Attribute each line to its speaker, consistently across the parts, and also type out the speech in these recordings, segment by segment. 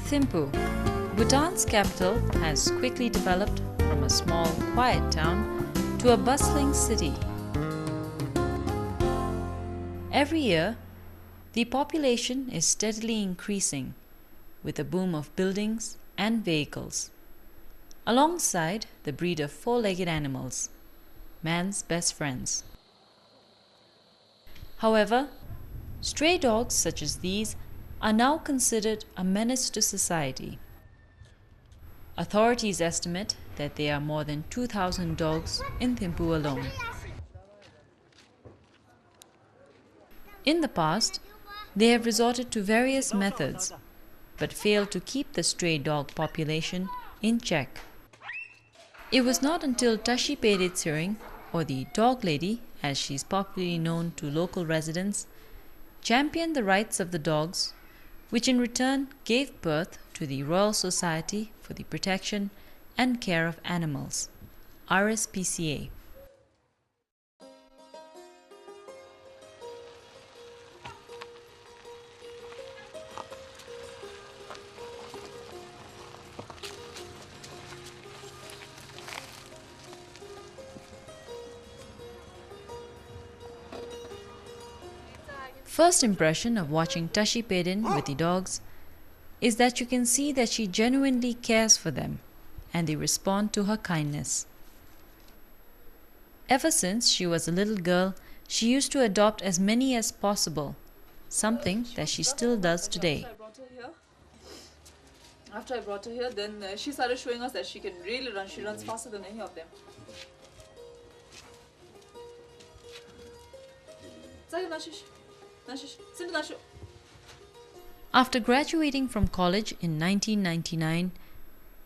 Speaker 1: Thimphu, Bhutan's capital, has quickly developed from a small, quiet town to a bustling city. Every year, the population is steadily increasing with a boom of buildings and vehicles, alongside the breed of four-legged animals, man's best friends. However, stray dogs such as these are now considered a menace to society. Authorities estimate that there are more than 2,000 dogs in Thimphu alone. In the past, they have resorted to various methods, but failed to keep the stray dog population in check. It was not until Majesty Tsering, or the Dog Lady as she is popularly known to local residents, championed the rights of the dogs, which in return gave birth to the Royal Society for the Protection and Care of Animals, RSPCA. First impression of watching Tashi Pedin with the dogs is that you can see that she genuinely cares for them and they respond to her kindness. Ever since she was a little girl, she used to adopt as many as possible, something that she still does today.
Speaker 2: After I brought her here, then she started showing us that she can really run. She runs faster than any of them.
Speaker 1: After graduating from college in 1999,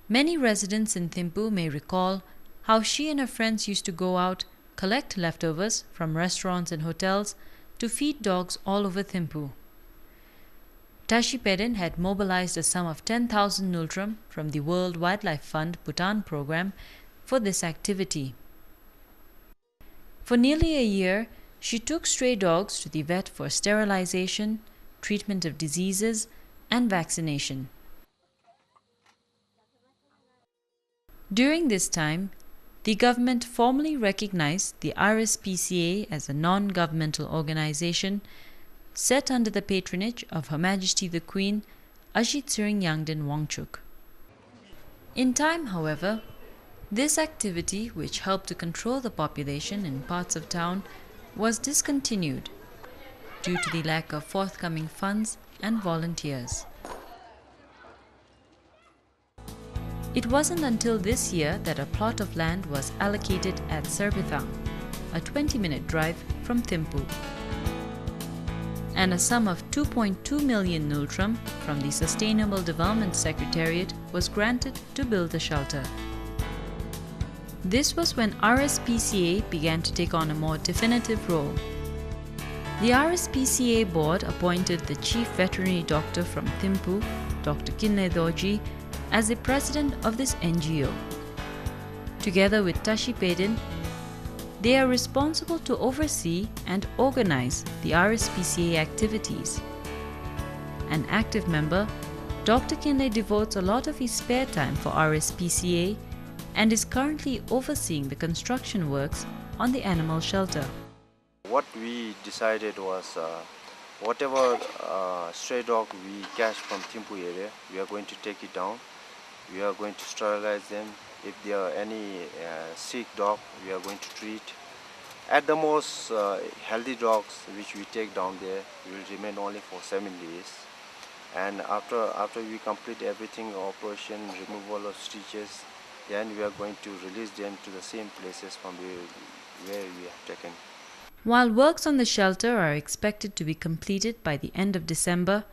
Speaker 1: many residents in Thimphu may recall how she and her friends used to go out, collect leftovers from restaurants and hotels to feed dogs all over Thimphu. Tashi Pedin had mobilized a sum of 10,000 nultram from the World Wildlife Fund Bhutan program for this activity. For nearly a year, she took stray dogs to the vet for sterilization, treatment of diseases, and vaccination. During this time, the government formally recognized the RSPCA as a non-governmental organization set under the patronage of Her Majesty the Queen Tshering Yangdon Wangchuck. In time, however, this activity, which helped to control the population in parts of town, was discontinued due to the lack of forthcoming funds and volunteers. It wasn't until this year that a plot of land was allocated at Serbithang, a 20-minute drive from Thimphu, and a sum of 2.2 million nultram from the Sustainable Development Secretariat was granted to build the shelter. This was when RSPCA began to take on a more definitive role. The RSPCA board appointed the chief veterinary doctor from Thimphu, Dr. Kinle Dorji, as the president of this NGO. Together with Tashi Pedin, they are responsible to oversee and organize the RSPCA activities. An active member, Dr. Kinle devotes a lot of his spare time for RSPCA and is currently overseeing the construction works on the animal shelter.
Speaker 3: What we decided was whatever stray dog we catch from Thimphu area, we are going to take it down. We are going to sterilize them. If there are any sick dog, we are going to treat. At the most, healthy dogs which we take down there will remain only for 7 days. And after we complete everything, operation, removal of stitches, then we are going to release them to the same places from where we have taken.
Speaker 1: While works on the shelter are expected to be completed by the end of December,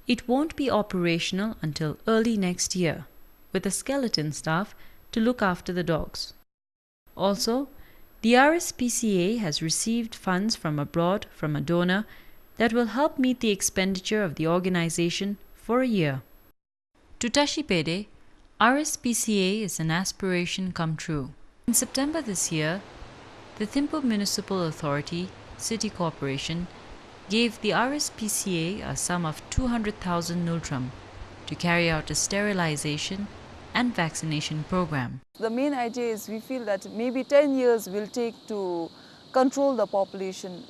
Speaker 1: it won't be operational until early next year, with a skeleton staff to look after the dogs. Also, the RSPCA has received funds from abroad from a donor that will help meet the expenditure of the organization for a year. To Tashi Pedin, RSPCA is an aspiration come true. In September this year, the Thimphu Municipal Authority, City Corporation, gave the RSPCA a sum of 200,000 nultram to carry out a sterilization and vaccination program.
Speaker 2: The main idea is we feel that maybe 10 years will take to control the population,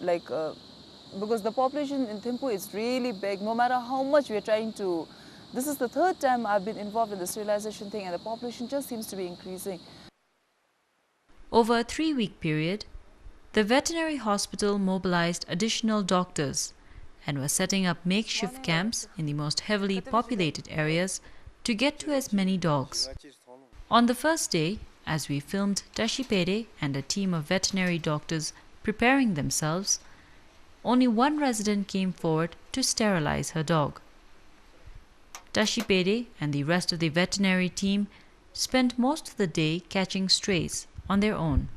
Speaker 2: because the population in Thimphu is really big. No matter how much we're trying to, this is the third time I've been involved in the sterilization thing, and the population just seems to be increasing.
Speaker 1: Over a 3-week period, the veterinary hospital mobilized additional doctors and was setting up makeshift camps in the most heavily populated areas to get to as many dogs. On the first day, as we filmed Tashipede and a team of veterinary doctors preparing themselves, only one resident came forward to sterilize her dog. Tashipede and the rest of the veterinary team spent most of the day catching strays on their own.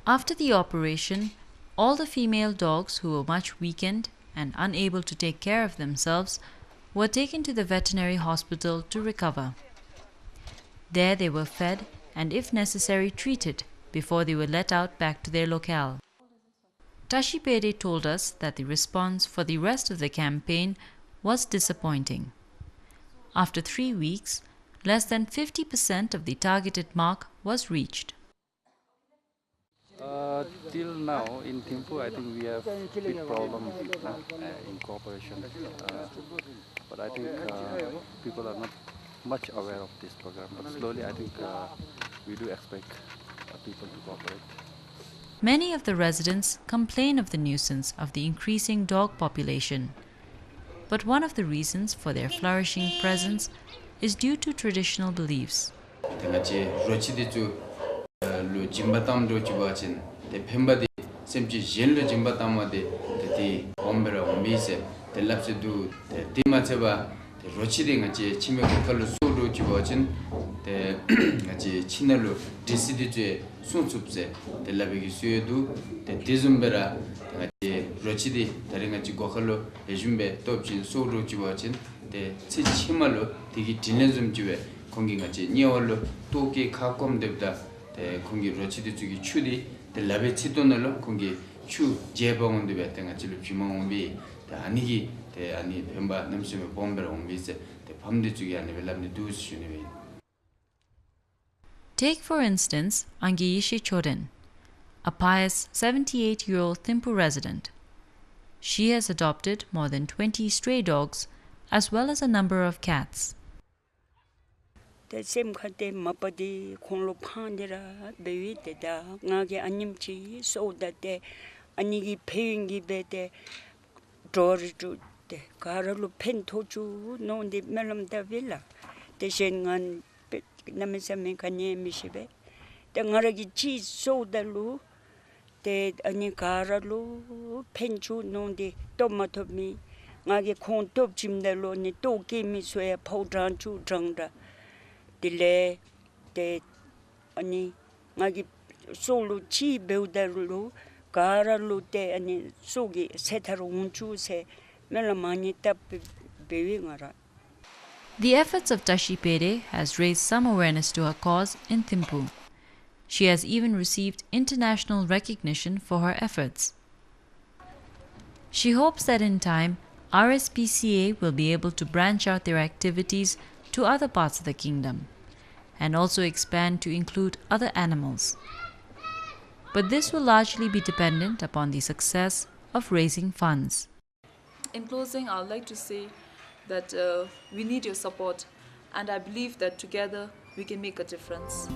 Speaker 1: After the operation, all the female dogs who were much weakened and unable to take care of themselves were taken to the veterinary hospital to recover. There they were fed and, if necessary, treated before they were let out back to their locale. Tashipede told us that the response for the rest of the campaign was disappointing. After 3 weeks, less than 50% of the targeted mark was reached.
Speaker 4: Till now in Thimphu, I think we have big problem in cooperation, but I think people are not much aware of this program. But slowly, I think we do expect people to cooperate.
Speaker 1: Many of the residents complain of the nuisance of the increasing dog population. But one of the reasons for their flourishing presence is due to traditional beliefs. Take, for instance, Angiyishi Choden, a pious 78-year-old Thimphu resident. She has adopted more than 20 stray dogs as well as a number of cats. The efforts of Tashipede has raised some awareness to her cause in Thimphu. She has even received international recognition for her efforts. She hopes that in time, RSPCA will be able to branch out their activities to other parts of the kingdom and also expand to include other animals. But this will largely be dependent upon the success of raising funds.
Speaker 2: In closing, I would like to say that we need your support, and I believe that together we can make a difference.